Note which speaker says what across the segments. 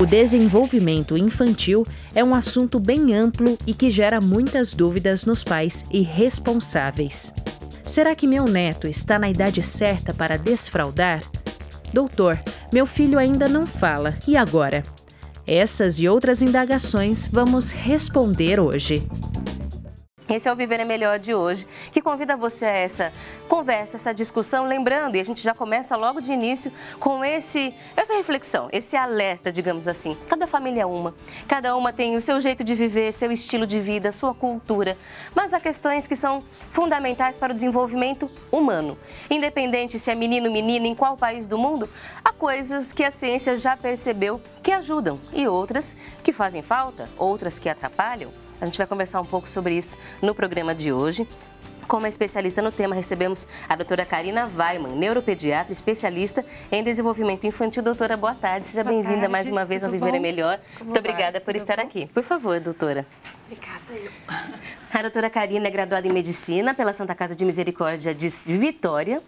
Speaker 1: O desenvolvimento infantil é um assunto bem amplo e que gera muitas dúvidas nos pais e responsáveis. Será que meu neto está na idade certa para desfraldar? Doutor, meu filho ainda não fala, e agora? Essas e outras indagações vamos responder hoje.
Speaker 2: Esse é o Viver é Melhor de hoje, que convida você a essa conversa, essa discussão, lembrando, e a gente já começa logo de início com essa reflexão, esse alerta, digamos assim. Cada família é uma, cada uma tem o seu jeito de viver, seu estilo de vida, sua cultura, mas há questões que são fundamentais para o desenvolvimento humano. Independente se é menino ou menina, em qual país do mundo, há coisas que a ciência já percebeu que ajudam e outras que fazem falta, outras que atrapalham. A gente vai conversar um pouco sobre isso no programa de hoje. Como especialista no tema, recebemos a doutora Karina Weimann, neuropediatra, especialista em desenvolvimento infantil. Doutora, boa tarde. Seja bem-vinda mais uma vez ao Viver é Melhor. Muito obrigada por estar aqui. Por favor, doutora.
Speaker 3: Obrigada.
Speaker 2: A doutora Karina é graduada em Medicina pela Santa Casa de Misericórdia de Vitória,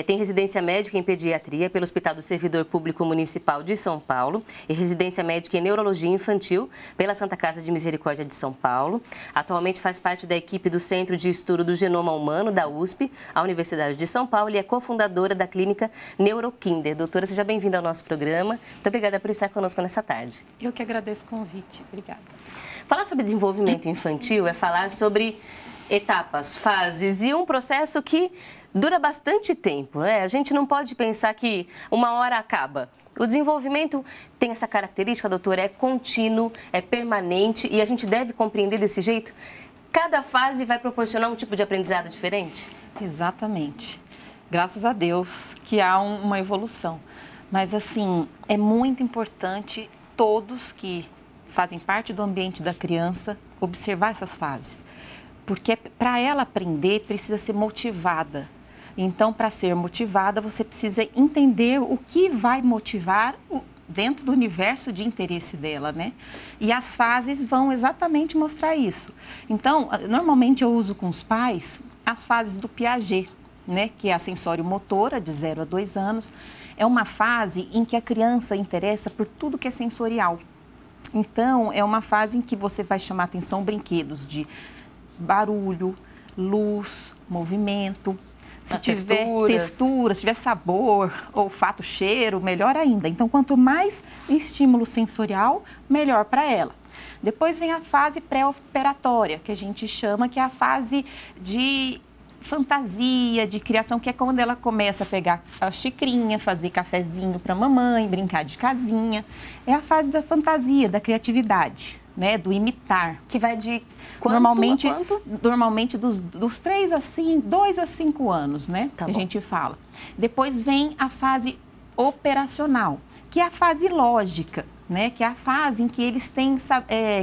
Speaker 2: tem residência médica em Pediatria pelo Hospital do Servidor Público Municipal de São Paulo e residência médica em Neurologia Infantil pela Santa Casa de Misericórdia de São Paulo. Atualmente faz parte da equipe do Centro de Estudo do Genoma Humano da USP, a Universidade de São Paulo, e é cofundadora da clínica Neurokinder. Doutora, seja bem-vinda ao nosso programa. Muito obrigada por estar conosco nessa tarde.
Speaker 3: Eu que agradeço o convite. Obrigada.
Speaker 2: Falar sobre desenvolvimento infantil é falar sobre etapas, fases e um processo que dura bastante tempo, né? A gente não pode pensar que uma hora acaba. O desenvolvimento tem essa característica, doutora, é contínuo, é permanente e a gente deve compreender desse jeito? Cada fase vai proporcionar um tipo de aprendizado diferente?
Speaker 3: Exatamente. Graças a Deus que há uma evolução. Mas, assim, é muito importante todos que fazem parte do ambiente da criança observar essas fases. Porque para ela aprender, precisa ser motivada. Então, para ser motivada, você precisa entender o que vai motivar dentro do universo de interesse dela, né? E as fases vão exatamente mostrar isso. Então, normalmente eu uso com os pais as fases do Piaget, né? Que é a sensório-motora, de 0 a 2 anos. É uma fase em que a criança interessa por tudo que é sensorial. Então, é uma fase em que você vai chamar atenção brinquedos de barulho, luz, movimento. Se tiver textura, se tiver sabor, olfato, cheiro, melhor ainda. Então, quanto mais estímulo sensorial, melhor para ela. Depois vem a fase pré-operatória, que a gente chama, que é a fase de fantasia, de criação, que é quando ela começa a pegar a xicrinha, fazer cafezinho para a mamãe, brincar de casinha. É a fase da fantasia, da criatividade, né? Do imitar.
Speaker 2: Que vai de quanto
Speaker 3: normalmente,
Speaker 2: a quanto?
Speaker 3: Normalmente dos 3 a 5, 2 a 5 anos, né?
Speaker 2: Tá
Speaker 3: que
Speaker 2: bom.
Speaker 3: A gente fala. Depois vem a fase operacional, que é a fase lógica, né? Que é a fase em que eles têm,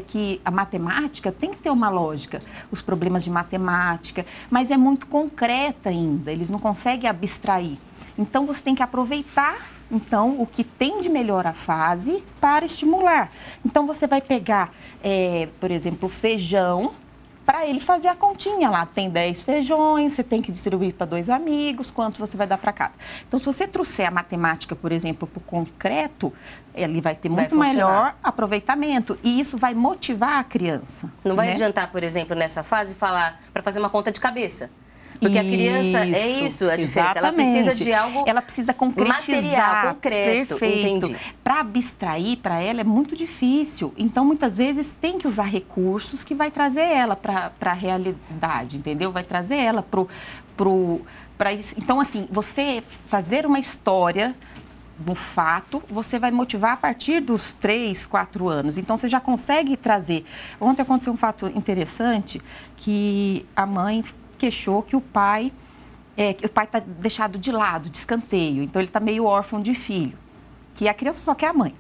Speaker 3: que a matemática tem que ter uma lógica, os problemas de matemática, mas é muito concreta ainda, eles não conseguem abstrair. Então, você tem que aproveitar, então, o que tem de melhor a fase para estimular. Então, você vai pegar, por exemplo, feijão, para ele fazer a continha lá. Tem 10 feijões, você tem que distribuir para 2 amigos, quanto você vai dar para cada. Então, se você trouxer a matemática, por exemplo, para o concreto, ele vai ter muito melhor aproveitamento. E isso vai motivar a criança.
Speaker 2: Não vai adiantar, por exemplo, nessa fase, falar para fazer uma conta de cabeça. Porque a criança, é isso a diferença, ela precisa de algo.
Speaker 3: Ela precisa concretizar.
Speaker 2: Material, concreto,
Speaker 3: perfeito.
Speaker 2: Entendi.
Speaker 3: Para abstrair, para ela é muito difícil. Então, muitas vezes, tem que usar recursos que vai trazer ela para a realidade, entendeu? Vai trazer ela para isso. Então, assim, você fazer uma história do fato, você vai motivar a partir dos 3, 4 anos. Então, você já consegue trazer. Ontem aconteceu um fato interessante que a mãe queixou que o pai está deixado de lado, de escanteio. Então, ele está meio órfão de filho, que a criança só quer a mãe.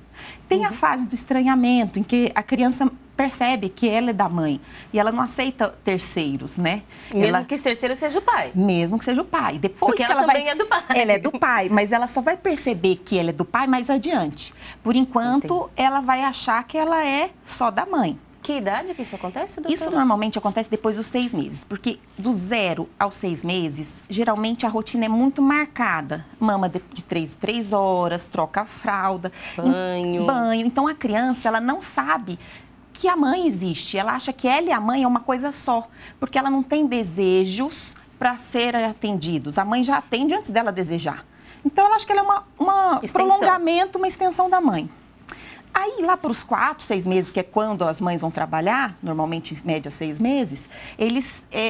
Speaker 3: Tem a fase do estranhamento, em que a criança percebe que ela é da mãe e ela não aceita terceiros, né?
Speaker 2: Mesmo que esse terceiro seja o pai.
Speaker 3: Mesmo que seja o pai. Depois
Speaker 2: porque
Speaker 3: que
Speaker 2: ela também é do pai.
Speaker 3: Ela é do pai, mas ela só vai perceber que ela é do pai mais adiante. Por enquanto, ela vai achar que ela é só da mãe.
Speaker 2: Que idade que isso acontece, doutora?
Speaker 3: Isso normalmente acontece depois dos 6 meses, porque do 0 aos 6 meses, geralmente a rotina é muito marcada. Mama de 3 em 3 horas, troca a fralda, banho. Então a criança, ela não sabe que a mãe existe. Ela acha que ela e a mãe é uma coisa só, porque ela não tem desejos para serem atendidos. A mãe já atende antes dela desejar. Então ela acha que ela é um prolongamento, uma extensão da mãe. Aí, lá para os 4, 6 meses, que é quando as mães vão trabalhar, normalmente, em média, 6 meses,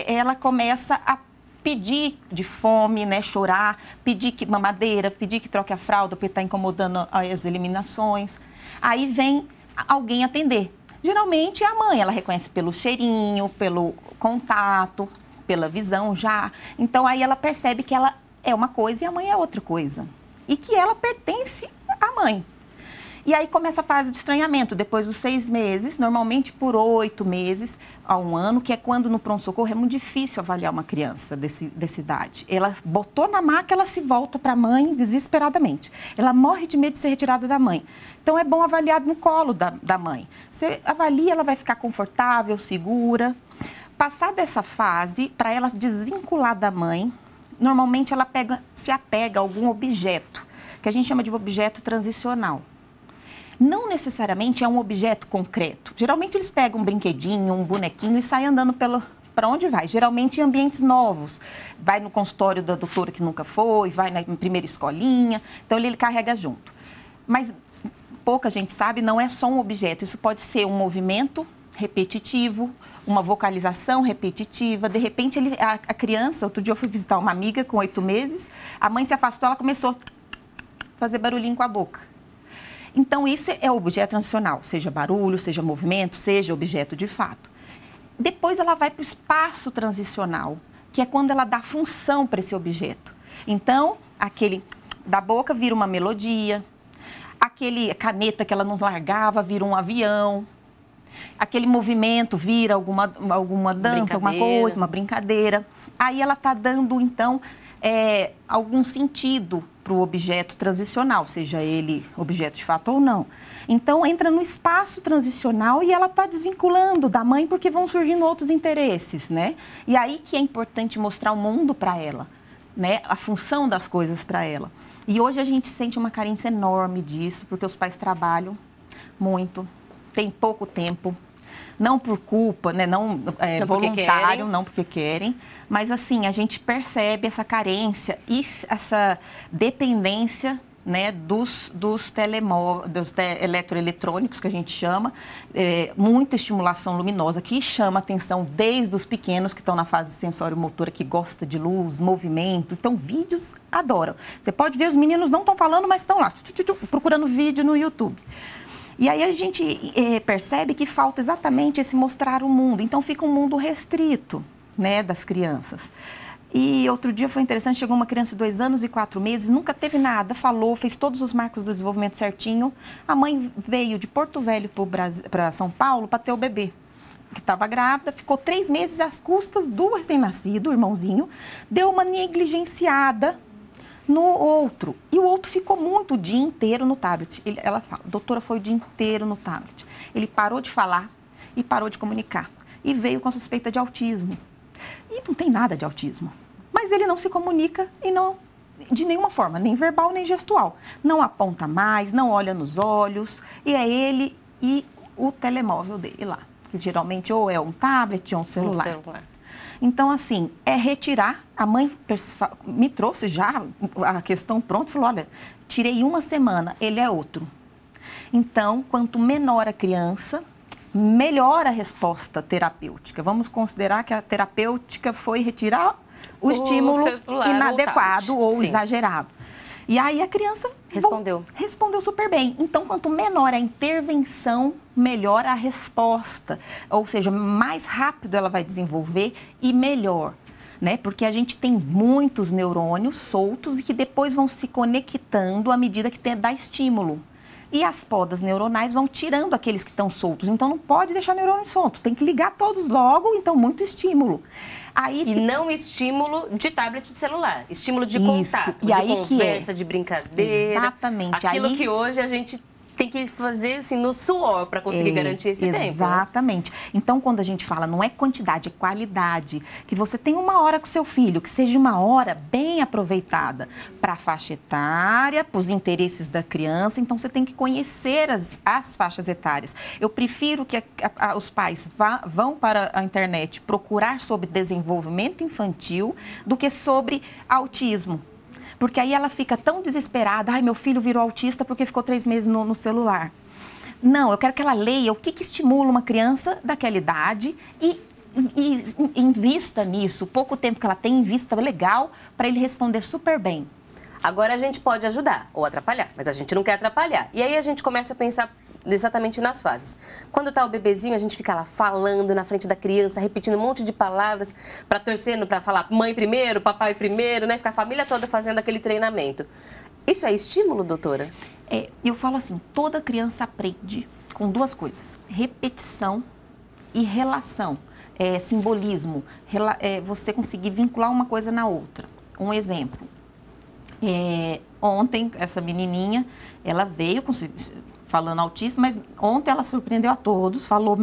Speaker 3: ela começa a pedir de fome, né, chorar, pedir que mamadeira, pedir que troque a fralda, porque está incomodando as eliminações. Aí vem alguém atender. Geralmente é a mãe, ela reconhece pelo cheirinho, pelo contato, pela visão já. Então, aí ela percebe que ela é uma coisa e a mãe é outra coisa. E que ela pertence à mãe. E aí começa a fase de estranhamento, depois dos 6 meses, normalmente por 8 meses a 1 ano, que é quando no pronto-socorro é muito difícil avaliar uma criança dessa idade. Ela botou na maca, ela se volta para a mãe desesperadamente. Ela morre de medo de ser retirada da mãe. Então é bom avaliar no colo da mãe. Você avalia, ela vai ficar confortável, segura. Passar dessa fase, para ela desvincular da mãe, normalmente ela se apega a algum objeto, que a gente chama de objeto transicional. Não necessariamente é um objeto concreto. Geralmente eles pegam um brinquedinho, um bonequinho e saem andando para onde vai. Geralmente em ambientes novos. Vai no consultório da doutora que nunca foi, vai na primeira escolinha. Então ele carrega junto. Mas pouca gente sabe, não é só um objeto. Isso pode ser um movimento repetitivo, uma vocalização repetitiva. De repente a criança, outro dia eu fui visitar uma amiga com 8 meses, a mãe se afastou, ela começou a fazer barulhinho com a boca. Então, isso é o objeto transicional, seja barulho, seja movimento, seja objeto de fato. Depois, ela vai para o espaço transicional, que é quando ela dá função para esse objeto. Então, aquele da boca vira uma melodia, aquele caneta que ela não largava vira um avião, aquele movimento vira alguma dança, alguma coisa, uma brincadeira. Aí, ela está dando, então, algum sentido para o objeto transicional, seja ele objeto de fato ou não. Então, entra no espaço transicional e ela está desvinculando da mãe porque vão surgindo outros interesses, né? E aí que é importante mostrar o mundo para ela, né? A função das coisas para ela. E hoje a gente sente uma carência enorme disso, porque os pais trabalham muito, têm pouco tempo. Não por culpa, né? Não voluntário, não porque querem, mas assim, a gente percebe essa carência e essa dependência, né, dos eletroeletrônicos, que a gente chama, muita estimulação luminosa, que chama atenção desde os pequenos, que estão na fase sensório-motora, que gosta de luz, movimento. Então, vídeos adoram. Você pode ver, os meninos não estão falando, mas estão lá, procurando vídeo no YouTube. E aí a gente percebe que falta exatamente esse mostrar o mundo. Então, fica um mundo restrito, né, das crianças. E outro dia foi interessante, chegou uma criança de 2 anos e 4 meses, nunca teve nada, falou, fez todos os marcos do desenvolvimento certinho. A mãe veio de Porto Velho para São Paulo para ter o bebê, que estava grávida, ficou 3 meses às custas do recém-nascido, o irmãozinho, deu uma negligenciada no outro. E o outro ficou muito o dia inteiro no tablet. Ela fala, doutora, foi o dia inteiro no tablet. Ele parou de falar e parou de comunicar. E veio com a suspeita de autismo. E não tem nada de autismo. Mas ele não se comunica e não, de nenhuma forma, nem verbal, nem gestual. Não aponta mais, não olha nos olhos. E é ele e o telemóvel dele lá. Que geralmente ou é um tablet ou um celular. Então, assim, é retirar. A mãe me trouxe já a questão pronta, falou, olha, tirei 1 semana, ele é outro. Então, quanto menor a criança, melhor a resposta terapêutica. Vamos considerar que a terapêutica foi retirar o estímulo inadequado ou exagerado. E aí a criança respondeu super bem. Então, quanto menor a intervenção, melhor a resposta. Ou seja, mais rápido ela vai desenvolver e melhor, né? Porque a gente tem muitos neurônios soltos e que depois vão se conectando à medida que dá estímulo. E as podas neuronais vão tirando aqueles que estão soltos. Então, não pode deixar neurônio solto. Tem que ligar todos logo, então, muito estímulo.
Speaker 2: Não estímulo de tablet de celular. Estímulo de contato, de conversa, de brincadeira.
Speaker 3: Exatamente.
Speaker 2: Aquilo que hoje a gente tem que fazer assim no suor para conseguir garantir esse tempo.
Speaker 3: Exatamente. Então, quando a gente fala, não é quantidade, é qualidade. Que você tem uma hora com seu filho, que seja uma hora bem aproveitada para a faixa etária, para os interesses da criança. Então, você tem que conhecer as faixas etárias. Eu prefiro que os pais vão para a internet procurar sobre desenvolvimento infantil do que sobre autismo. Porque aí ela fica tão desesperada, ai, meu filho virou autista porque ficou 3 meses no celular. Não, eu quero que ela leia o que estimula uma criança daquela idade e invista nisso. O pouco tempo que ela tem, invista legal para ele responder super bem.
Speaker 2: Agora a gente pode ajudar ou atrapalhar, mas a gente não quer atrapalhar. E aí a gente começa a pensar exatamente nas fases. Quando tá o bebezinho, a gente fica lá falando na frente da criança, repetindo um monte de palavras, torcendo para falar mãe primeiro, papai primeiro, né? Ficar a família toda fazendo aquele treinamento. Isso é estímulo, doutora?
Speaker 3: Eu falo assim, toda criança aprende com 2 coisas, repetição e relação, simbolismo, você conseguir vincular uma coisa na outra. Um exemplo, ontem, essa menininha, ela veio falando autista, mas ontem ela surpreendeu a todos, falou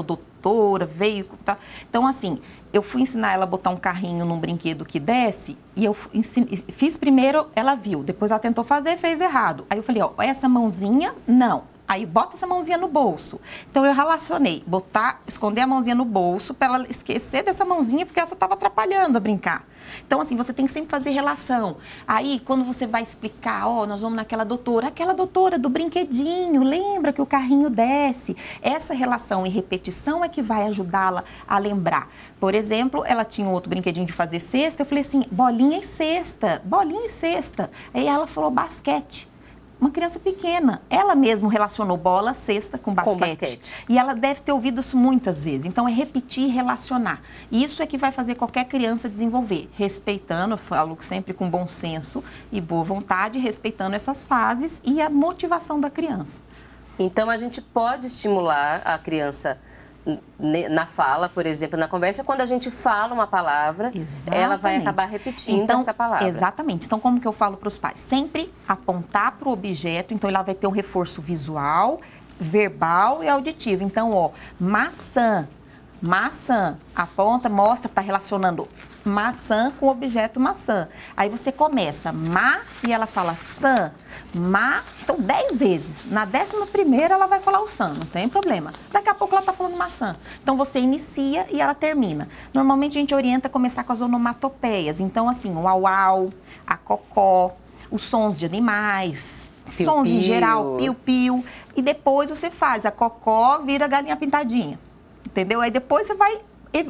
Speaker 3: doutora, veio, tá. Então, assim, eu fui ensinar ela a botar um carrinho num brinquedo que desce, e eu fiz primeiro, ela viu, depois ela tentou fazer, fez errado. Aí eu falei, ó, essa mãozinha, não. Aí bota essa mãozinha no bolso. Então eu relacionei, esconder a mãozinha no bolso para ela esquecer dessa mãozinha, porque essa estava atrapalhando a brincar. Então, assim, você tem que sempre fazer relação. Aí, quando você vai explicar, nós vamos naquela doutora do brinquedinho, lembra que o carrinho desce? Essa relação e repetição é que vai ajudá-la a lembrar. Por exemplo, ela tinha um outro brinquedinho de fazer cesta, eu falei assim, bolinha e cesta, bolinha e cesta. Aí ela falou basquete. Uma criança pequena, ela mesma relacionou bola, cesta com basquete. E ela deve ter ouvido isso muitas vezes. Então, é repetir e relacionar. Isso é que vai fazer qualquer criança desenvolver. Respeitando, eu falo sempre com bom senso e boa vontade, respeitando essas fases e a motivação da criança.
Speaker 2: Então, a gente pode estimular a criança na fala, por exemplo, na conversa, quando a gente fala uma palavra, ela vai acabar repetindo essa palavra.
Speaker 3: Exatamente. Então, como que eu falo para os pais? Sempre apontar para o objeto, então ela vai ter um reforço visual, verbal e auditivo. Então, maçã, maçã, aponta, mostra, está relacionando maçã com o objeto maçã. Aí você começa, e ela fala san, então 10 vezes. Na 11ª ela vai falar o san, não tem problema. Daqui a pouco ela está falando maçã. Então você inicia e ela termina. Normalmente a gente orienta a começar com as onomatopeias. Então assim, o au-au, a cocó, os sons de animais, sons em geral, piu-piu. E depois você faz a cocó, vira galinha pintadinha. Entendeu? Aí depois você vai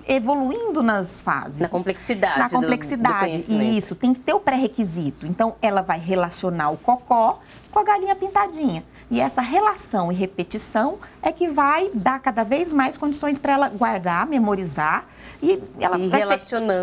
Speaker 3: evoluindo nas fases.
Speaker 2: Na complexidade.
Speaker 3: Na complexidade. E isso, tem que ter o pré-requisito. Então, ela vai relacionar o cocó com a galinha pintadinha. E essa relação e repetição é que vai dar cada vez mais condições para ela guardar, memorizar. E ela vai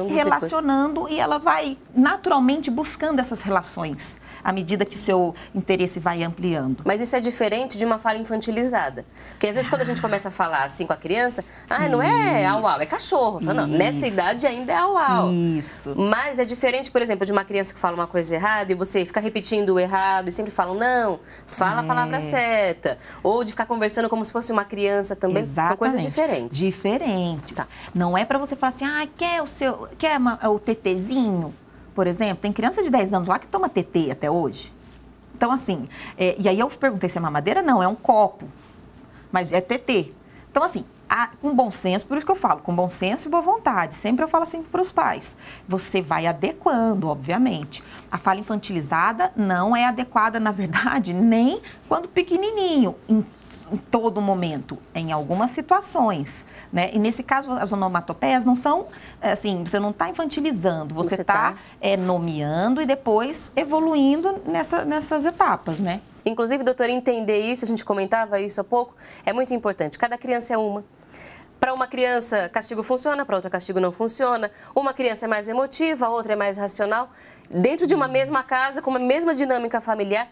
Speaker 3: relacionando e ela vai naturalmente buscando essas relações à medida que o seu interesse vai ampliando.
Speaker 2: Mas isso é diferente de uma fala infantilizada. Porque às vezes quando a gente começa a falar assim com a criança, não é au-au, é cachorro. Não, nessa idade ainda é au-au.
Speaker 3: Isso.
Speaker 2: Mas é diferente, por exemplo, de uma criança que fala uma coisa errada e você fica repetindo o errado e sempre falam, não, fala a palavra certa. Ou de ficar conversando como se fosse uma criança também.
Speaker 3: Exatamente.
Speaker 2: São coisas diferentes.
Speaker 3: Diferentes. Tá. Não é para você falar assim, quer o tetezinho? Por exemplo, tem criança de 10 anos lá que toma tetê até hoje. Então, assim, e aí eu perguntei se é mamadeira, não, é um copo, mas é tetê. Então, assim, com bom senso, por isso que eu falo, com bom senso e boa vontade. Sempre eu falo assim para os pais. Você vai adequando, obviamente. A fala infantilizada não é adequada, na verdade, nem quando pequenininho, em todo momento, em algumas situações, né? E nesse caso, as onomatopeias não são, assim, você não está infantilizando, você está nomeando e depois evoluindo nessas etapas, né?
Speaker 2: Inclusive, doutora, entender isso, a gente comentava isso há pouco, é muito importante. Cada criança é uma. Para uma criança, castigo funciona, para outra, castigo não funciona. Uma criança é mais emotiva, a outra é mais racional. Dentro de uma mesma casa, com uma mesma dinâmica familiar.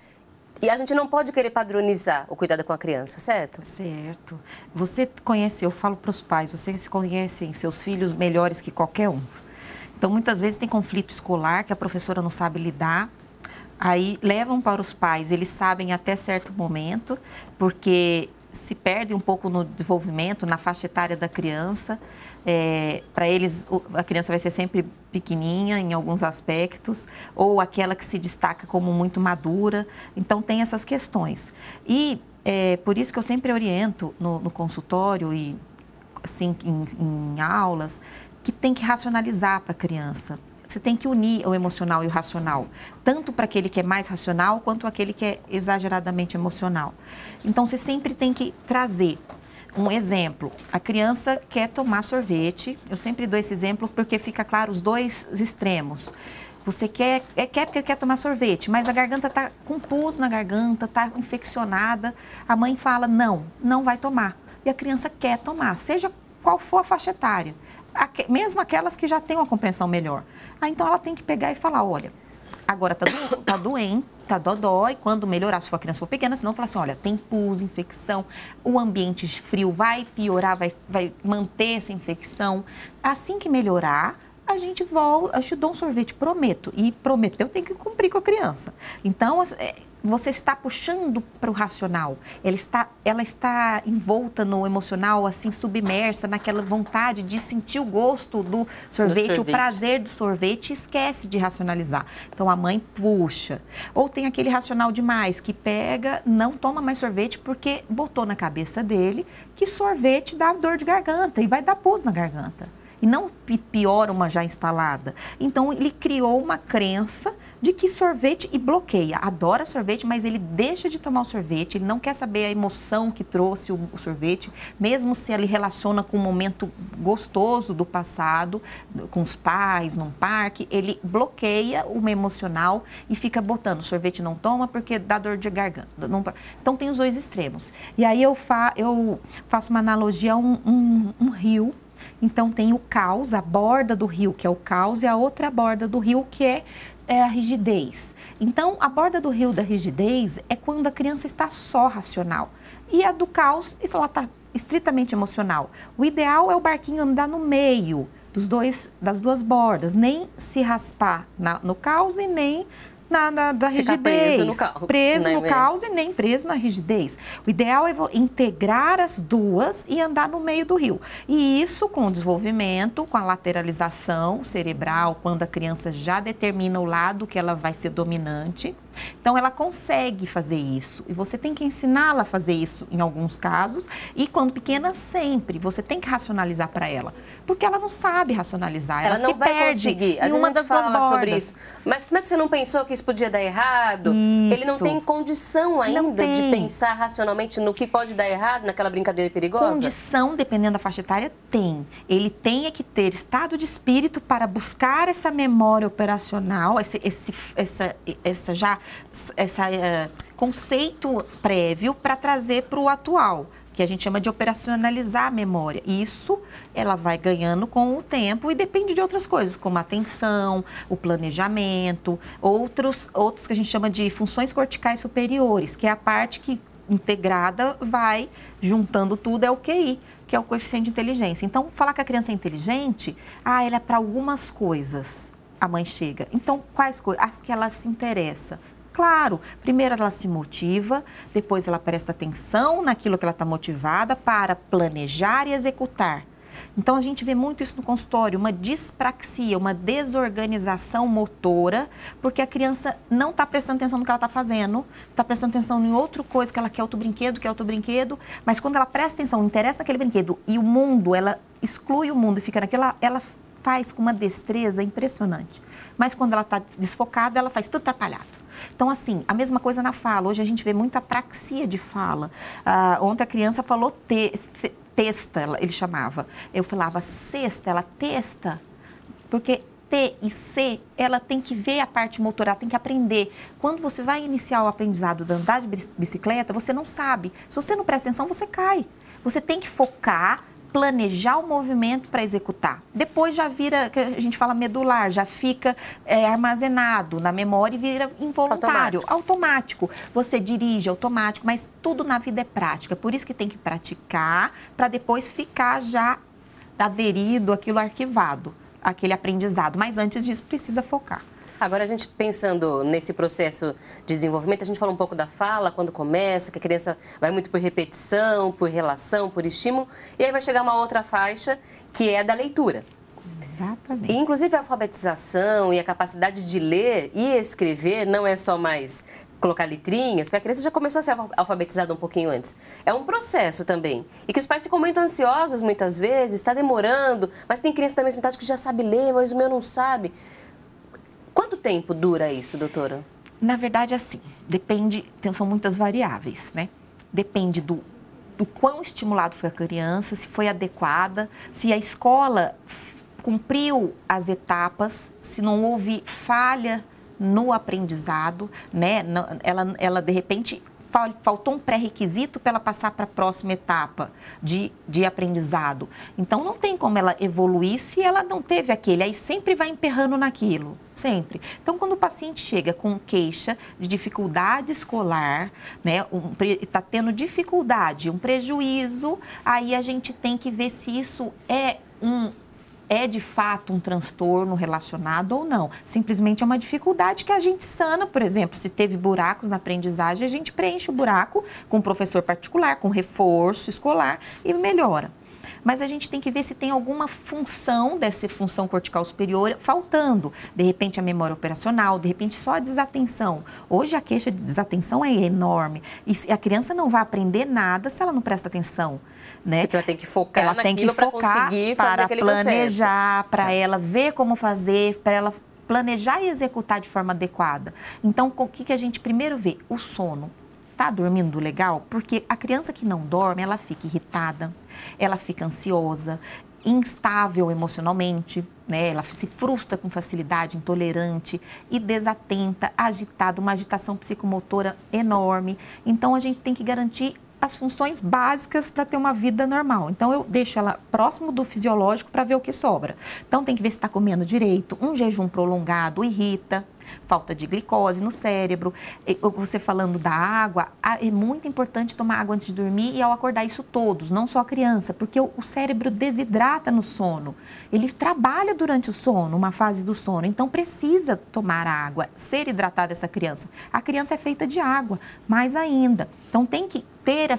Speaker 2: E a gente não pode querer padronizar o cuidado com a criança, certo?
Speaker 3: Certo. Você conhece, eu falo para os pais, vocês conhecem seus filhos melhores que qualquer um. Então, muitas vezes tem conflito escolar que a professora não sabe lidar. Aí levam para os pais, eles sabem até certo momento, porque se perde um pouco no desenvolvimento, na faixa etária da criança. Para eles, a criança vai ser sempre pequenininha em alguns aspectos, ou aquela que se destaca como muito madura. Então, tem essas questões. E por isso que eu sempre oriento no consultório e assim, em aulas, que tem que racionalizar para a criança. Você tem que unir o emocional e o racional, tanto para aquele que é mais racional, quanto aquele que é exageradamente emocional. Então, você sempre tem que trazer um exemplo. A criança quer tomar sorvete, eu sempre dou esse exemplo porque fica claro os dois extremos. Você quer porque quer tomar sorvete, mas a garganta está com pus na garganta, está infeccionada. A mãe fala, não vai tomar. E a criança quer tomar, seja qual for a faixa etária. Mesmo aquelas que já têm uma compreensão melhor. Então, ela tem que pegar e falar, olha, agora tá doente, tá dodói, quando melhorar, se for a criança for pequena, senão fala assim, olha, tem pus, infecção, o ambiente frio vai piorar, vai manter essa infecção. Assim que melhorar, a gente volta, eu te dou um sorvete, prometo. E prometeu, tem que cumprir com a criança. Então, você está puxando para o racional. Ela está envolta no emocional, assim, submersa naquela vontade de sentir o gosto do sorvete, o prazer do sorvete, e esquece de racionalizar. Então, a mãe puxa. Ou tem aquele racional demais, que pega, não toma mais sorvete porque botou na cabeça dele que sorvete dá dor de garganta e vai dar pus na garganta. E não piora uma já instalada. Então, ele criou uma crença de que sorvete, e bloqueia, adora sorvete, mas ele deixa de tomar o sorvete, ele não quer saber a emoção que trouxe o sorvete, mesmo se ele relaciona com um momento gostoso do passado, com os pais, num parque, ele bloqueia o emocional e fica botando, sorvete não toma porque dá dor de garganta. Então, tem os dois extremos. E aí eu faço uma analogia a um rio. Então, tem o caos, a borda do rio, que é o caos, e a outra borda do rio, que é a rigidez. Então, a borda do rio da rigidez é quando a criança está só racional. E a do caos, ela está estritamente emocional. O ideal é o barquinho andar no meio das duas bordas, nem se raspar no caos e nem da rigidez. Preso no caos e nem preso na rigidez. O ideal é integrar as duas e andar no meio do rio. E isso com o desenvolvimento, com a lateralização cerebral, quando a criança já determina o lado que ela vai ser dominante. Então, ela consegue fazer isso. E você tem que ensiná-la a fazer isso em alguns casos. E quando pequena, sempre. Você tem que racionalizar para ela. Porque ela não sabe racionalizar. Ela não vai conseguir.
Speaker 2: Às vezes a gente fala sobre isso. Mas como é que você não pensou que isso podia dar errado?
Speaker 3: Isso.
Speaker 2: Ele não tem condição ainda de pensar racionalmente no que pode dar errado naquela brincadeira perigosa?
Speaker 3: Condição, dependendo da faixa etária, tem. Ele tem que ter estado de espírito para buscar essa memória operacional, esse conceito prévio para trazer para o atual, que a gente chama de operacionalizar a memória. Isso ela vai ganhando com o tempo e depende de outras coisas, como a atenção, o planejamento, outros que a gente chama de funções corticais superiores, que é a parte que integrada vai juntando tudo, é o QI, que é o coeficiente de inteligência. Então, falar que a criança é inteligente, ela é para algumas coisas. A mãe chega. Então, quais coisas? As que ela se interessa. Claro, primeiro ela se motiva, depois ela presta atenção naquilo que ela está motivada para planejar e executar. Então, a gente vê muito isso no consultório, uma dispraxia, uma desorganização motora, porque a criança não está prestando atenção no que ela está fazendo, está prestando atenção em outra coisa, que ela quer outro brinquedo, mas quando ela presta atenção, interessa naquele brinquedo e o mundo, ela exclui o mundo e fica naquilo, ela faz com uma destreza impressionante. Mas quando ela está desfocada, ela faz tudo atrapalhado. Então, assim, a mesma coisa na fala. Hoje a gente vê muita apraxia de fala. Ontem a criança falou testa, ele chamava. Eu falava cesta, ela testa. Porque T e C, ela tem que ver a parte motora, ela tem que aprender. Quando você vai iniciar o aprendizado de andar de bicicleta, você não sabe. Se você não presta atenção, você cai. Você tem que focar, planejar o movimento para executar. Depois já vira, que a gente fala medular, já fica armazenado na memória e vira involuntário, automático. Você dirige automático, mas tudo na vida é prática. Por isso que tem que praticar para depois ficar já aderido, aquilo arquivado, aquele aprendizado. Mas antes disso precisa focar.
Speaker 2: Agora, a gente pensando nesse processo de desenvolvimento, a gente fala um pouco da fala, quando começa, que a criança vai muito por repetição, por relação, por estímulo, e aí vai chegar uma outra faixa, que é a da leitura.
Speaker 3: Exatamente.
Speaker 2: E, inclusive, a alfabetização e a capacidade de ler e escrever não é só mais colocar letrinhas, porque a criança já começou a ser alfabetizada um pouquinho antes. É um processo também. E que os pais ficam muito ansiosos muitas vezes, está demorando, mas tem criança da mesma idade que já sabe ler, mas o meu não sabe. Quanto tempo dura isso, doutora?
Speaker 3: Na verdade, assim, depende, são muitas variáveis, né? Depende do quão estimulado foi a criança, se foi adequada, se a escola cumpriu as etapas, se não houve falha no aprendizado, né? Ela de repente, faltou um pré-requisito para ela passar para a próxima etapa de aprendizado. Então, não tem como ela evoluir se ela não teve aquele. Aí sempre vai emperrando naquilo, sempre. Então, quando o paciente chega com queixa de dificuldade escolar, né, está tendo dificuldade, um prejuízo, aí a gente tem que ver se isso é de fato um transtorno relacionado ou não. Simplesmente é uma dificuldade que a gente sana, por exemplo, se teve buracos na aprendizagem, a gente preenche o buraco com um professor particular, com reforço escolar e melhora. Mas a gente tem que ver se tem alguma função dessa função cortical superior faltando. De repente a memória operacional, de repente só a desatenção. Hoje a queixa de desatenção é enorme e a criança não vai aprender nada se ela não presta atenção. Né?
Speaker 2: Porque ela tem que focar naquilo para conseguir fazer aquele processo.
Speaker 3: Para planejar, para ela ver como fazer, para ela planejar e executar de forma adequada. Então, o que a gente primeiro vê? O sono. Tá dormindo legal? Porque a criança que não dorme, ela fica irritada, ela fica ansiosa, instável emocionalmente, né? Ela se frustra com facilidade, intolerante e desatenta, agitada, uma agitação psicomotora enorme. Então, a gente tem que garantir as funções básicas para ter uma vida normal. Então, eu deixo ela próximo do fisiológico para ver o que sobra. Então, tem que ver se está comendo direito. Um jejum prolongado irrita, falta de glicose no cérebro. Você falando da água, é muito importante tomar água antes de dormir e ao acordar, isso todos, não só a criança, porque o cérebro desidrata no sono. Ele trabalha durante o sono, uma fase do sono, então precisa tomar água, ser hidratada essa criança. A criança é feita de água, mais ainda. Então tem que ter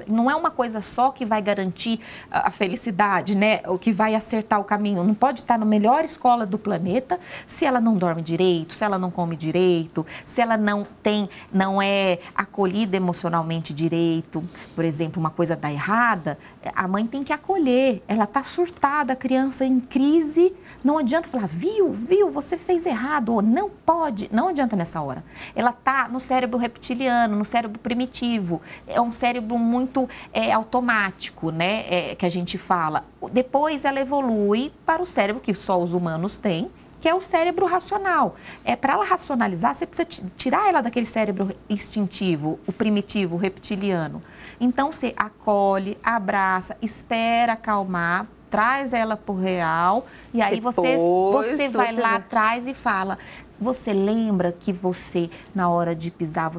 Speaker 3: não é uma coisa só que vai garantir a felicidade, né? O que vai acertar o caminho. Não pode estar na melhor escola do planeta se ela não dorme direito, se ela não come direito, se ela não é acolhida emocionalmente direito. Por exemplo, uma coisa dá errada, a mãe tem que acolher. Ela está surtada, a criança em crise, não adianta falar, viu, você fez errado, ou não pode, não adianta nessa hora. Ela está no cérebro reptiliano, no cérebro primitivo, é um cérebro muito automático, né, que a gente fala. Depois ela evolui para o cérebro que só os humanos têm, que é o cérebro racional. Para ela racionalizar, você precisa tirar ela daquele cérebro instintivo, o primitivo, o reptiliano. Então, você acolhe, abraça, espera acalmar, traz ela para o real e aí você vai lá atrás e fala, você lembra que você, na hora de pisar,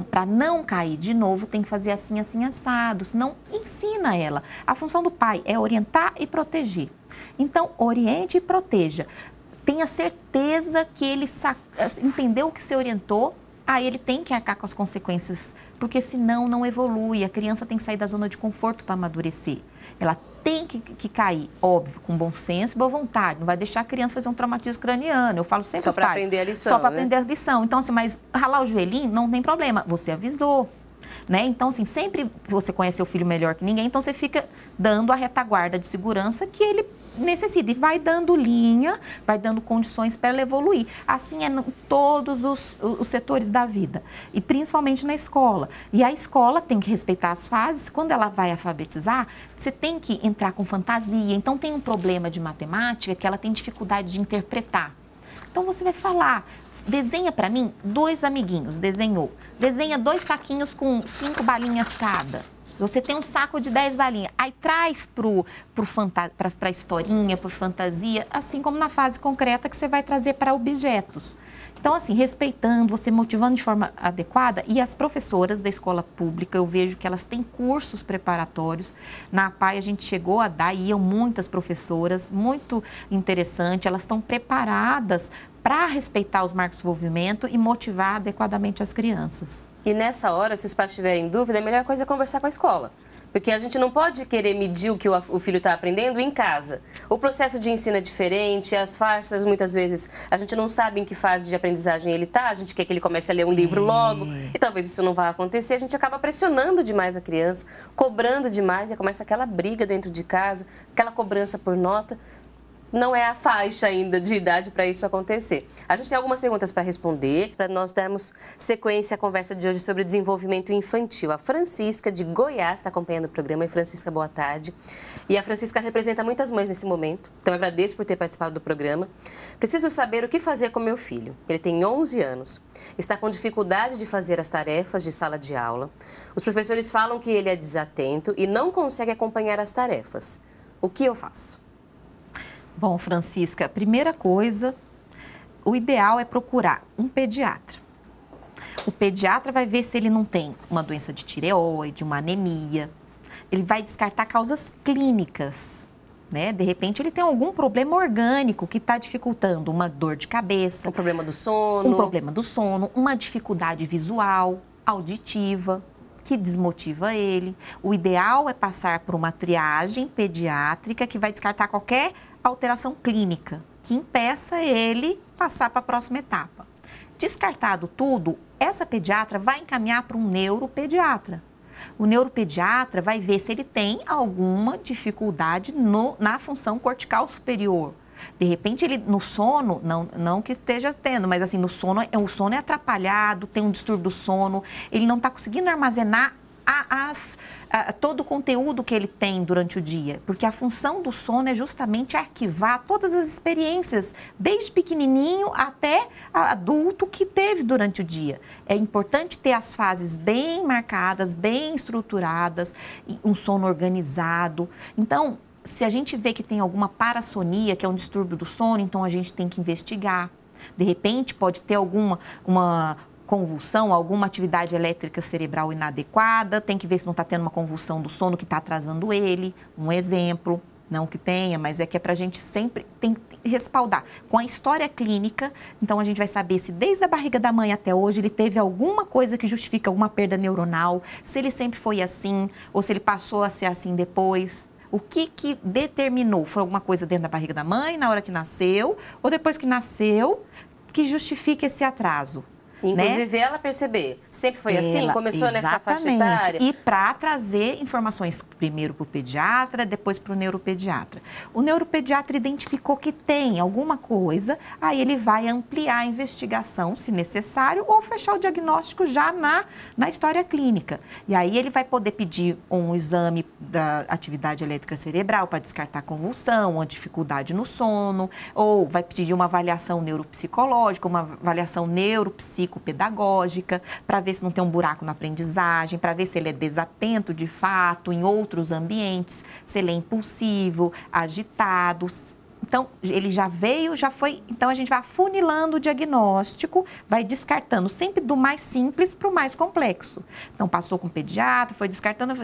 Speaker 3: para não cair de novo, tem que fazer assim, assim, assado, senão ensina ela. A função do pai é orientar e proteger. Então, oriente e proteja. Tenha certeza que ele entendeu o que você orientou, aí ele tem que arcar com as consequências, porque senão não evolui. A criança tem que sair da zona de conforto para amadurecer. Ela tem que cair, óbvio, com bom senso e boa vontade. Não vai deixar a criança fazer um traumatismo craniano. Eu falo sempre aos pais. Só para aprender a lição, só para aprender a lição. Então, assim, mas ralar o joelhinho não tem problema. Você avisou, né? Então, assim, sempre você conhece seu filho melhor que ninguém, então você fica dando a retaguarda de segurança que ele necessita. E vai dando linha, vai dando condições para ela evoluir. Assim é em todos os setores da vida. E principalmente na escola. E a escola tem que respeitar as fases. Quando ela vai alfabetizar, você tem que entrar com fantasia. Então, tem um problema de matemática que ela tem dificuldade de interpretar. Então, você vai falar, desenha para mim 2 amiguinhos, desenhou. Desenha 2 saquinhos com 5 balinhas cada. Você tem um saco de 10 balinhas. Aí traz para a historinha, para fantasia, assim como na fase concreta que você vai trazer para objetos. Então, assim, respeitando, você motivando de forma adequada. E as professoras da escola pública, eu vejo que elas têm cursos preparatórios. Na APAE a gente chegou a dar, iam muitas professoras, muito interessante. Elas estão preparadas para respeitar os marcos de desenvolvimento e motivar adequadamente as crianças.
Speaker 2: E nessa hora, se os pais tiverem dúvida, a melhor coisa é conversar com a escola. Porque a gente não pode querer medir o que o filho está aprendendo em casa. O processo de ensino é diferente, as faixas, muitas vezes, a gente não sabe em que fase de aprendizagem ele está, a gente quer que ele comece a ler um livro logo, e talvez isso não vá acontecer, a gente acaba pressionando demais a criança, cobrando demais, e começa aquela briga dentro de casa, aquela cobrança por nota. Não é a faixa ainda de idade para isso acontecer. A gente tem algumas perguntas para responder, para nós darmos sequência à conversa de hoje sobre o desenvolvimento infantil. A Francisca, de Goiás, está acompanhando o programa. E Francisca, boa tarde. E a Francisca representa muitas mães nesse momento, então eu agradeço por ter participado do programa. Preciso saber o que fazer com meu filho. Ele tem 11 anos, está com dificuldade de fazer as tarefas de sala de aula. Os professores falam que ele é desatento e não consegue acompanhar as tarefas. O que eu faço?
Speaker 3: Bom, Francisca, primeira coisa, o ideal é procurar um pediatra. O pediatra vai ver se ele não tem uma doença de tireoide, uma anemia. Ele vai descartar causas clínicas, né? De repente ele tem algum problema orgânico que está dificultando uma dor de cabeça.
Speaker 2: Um problema do sono.
Speaker 3: Um problema do sono, uma dificuldade visual, auditiva, que desmotiva ele. O ideal é passar por uma triagem pediátrica que vai descartar qualquer alteração clínica que impeça ele passar para a próxima etapa. Descartado tudo, essa pediatra vai encaminhar para um neuropediatra. O neuropediatra vai ver se ele tem alguma dificuldade na função cortical superior. De repente, ele no sono, não que esteja tendo, mas assim, o sono é atrapalhado, tem um distúrbio do sono, ele não está conseguindo armazenar todo o conteúdo que ele tem durante o dia, porque a função do sono é justamente arquivar todas as experiências, desde pequenininho até adulto que teve durante o dia. É importante ter as fases bem marcadas, bem estruturadas, um sono organizado. Então, se a gente vê que tem alguma parassonia, que é um distúrbio do sono, então a gente tem que investigar. De repente, pode ter uma convulsão, alguma atividade elétrica cerebral inadequada, tem que ver se não está tendo uma convulsão do sono que está atrasando ele, um exemplo, não que tenha, mas é que é para a gente sempre tem que respaldar. Com a história clínica, então a gente vai saber se desde a barriga da mãe até hoje ele teve alguma coisa que justifica alguma perda neuronal, se ele sempre foi assim, ou se ele passou a ser assim depois. O que determinou? Foi alguma coisa dentro da barriga da mãe, na hora que nasceu, ou depois que nasceu, que justifica esse atraso?
Speaker 2: Inclusive, né? Ela perceber, sempre foi assim? Começou nessa faixa etária?
Speaker 3: E para trazer informações primeiro para o pediatra, depois para o neuropediatra. O neuropediatra identificou que tem alguma coisa, aí ele vai ampliar a investigação, se necessário, ou fechar o diagnóstico já na história clínica. E aí ele vai poder pedir um exame da atividade elétrica cerebral para descartar convulsão, uma dificuldade no sono, ou vai pedir uma avaliação neuropsicológica, uma avaliação neuropsicopedagógica, para ver se não tem um buraco na aprendizagem, para ver se ele é desatento de fato em outros ambientes, se ele é impulsivo, agitado. Então, ele já veio, já foi. Então, a gente vai afunilando o diagnóstico, vai descartando sempre do mais simples para o mais complexo. Então, passou com o pediatra, foi descartando,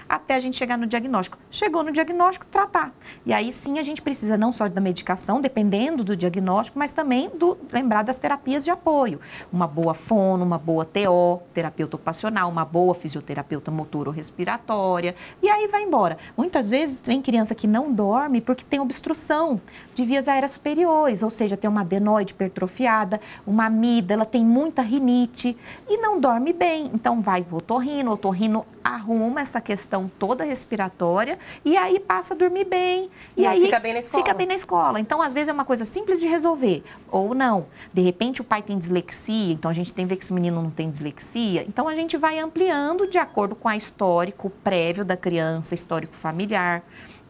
Speaker 3: até a gente chegar no diagnóstico. Chegou no diagnóstico, tratar. E aí, sim, a gente precisa não só da medicação, dependendo do diagnóstico, mas também lembrar das terapias de apoio. Uma boa fono, uma boa TO, terapeuta ocupacional, uma boa fisioterapeuta motor-respiratória. E aí vai embora. Muitas vezes, tem criança que não dorme porque tem obstrução de vias aéreas superiores, ou seja, tem uma adenoide hipertrofiada, uma amígdala, tem muita rinite e não dorme bem. Então vai o otorrino arruma essa questão toda respiratória e aí passa a dormir bem.
Speaker 2: E aí fica bem na escola.
Speaker 3: Fica bem na escola. Então, às vezes é uma coisa simples de resolver, ou não. De repente o pai tem dislexia, então a gente tem que ver que esse menino não tem dislexia. Então a gente vai ampliando de acordo com o histórico prévio da criança, histórico familiar.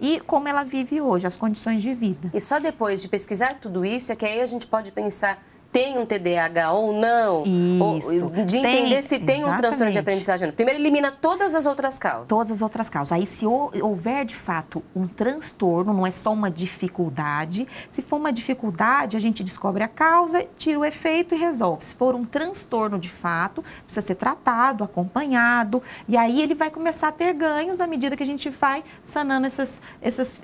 Speaker 3: E como ela vive hoje, as condições de vida.
Speaker 2: E só depois de pesquisar tudo isso é que aí a gente pode pensar tem um TDAH ou não,
Speaker 3: Isso.
Speaker 2: de entender se tem um transtorno de aprendizagem. Primeiro elimina todas as outras causas.
Speaker 3: Todas as outras causas. Aí se houver de fato um transtorno, não é só uma dificuldade, se for uma dificuldade, a gente descobre a causa, tira o efeito e resolve. Se for um transtorno de fato, precisa ser tratado, acompanhado, e aí ele vai começar a ter ganhos à medida que a gente vai sanando essas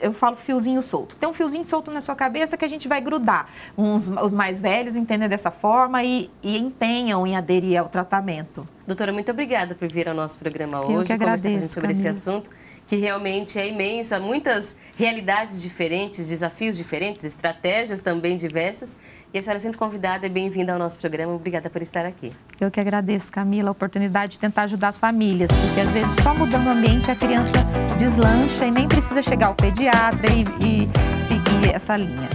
Speaker 3: eu falo fiozinho solto. Tem um fiozinho solto na sua cabeça que a gente vai grudar. Os mais velhos entendem dessa forma e empenham em aderir ao tratamento.
Speaker 2: Doutora, muito obrigada por vir ao nosso programa hoje.
Speaker 3: Eu que agradeço,
Speaker 2: conversar com a gente sobre
Speaker 3: Camila.
Speaker 2: esse assunto, que realmente é imenso. Há muitas realidades diferentes, desafios diferentes, estratégias também diversas. E a senhora é sempre convidada e bem-vinda ao nosso programa. Obrigada por estar aqui.
Speaker 3: Eu que agradeço, Camila, a oportunidade de tentar ajudar as famílias, porque às vezes só mudando o ambiente a criança deslancha e nem precisa chegar ao pediatra e seguir essa linha.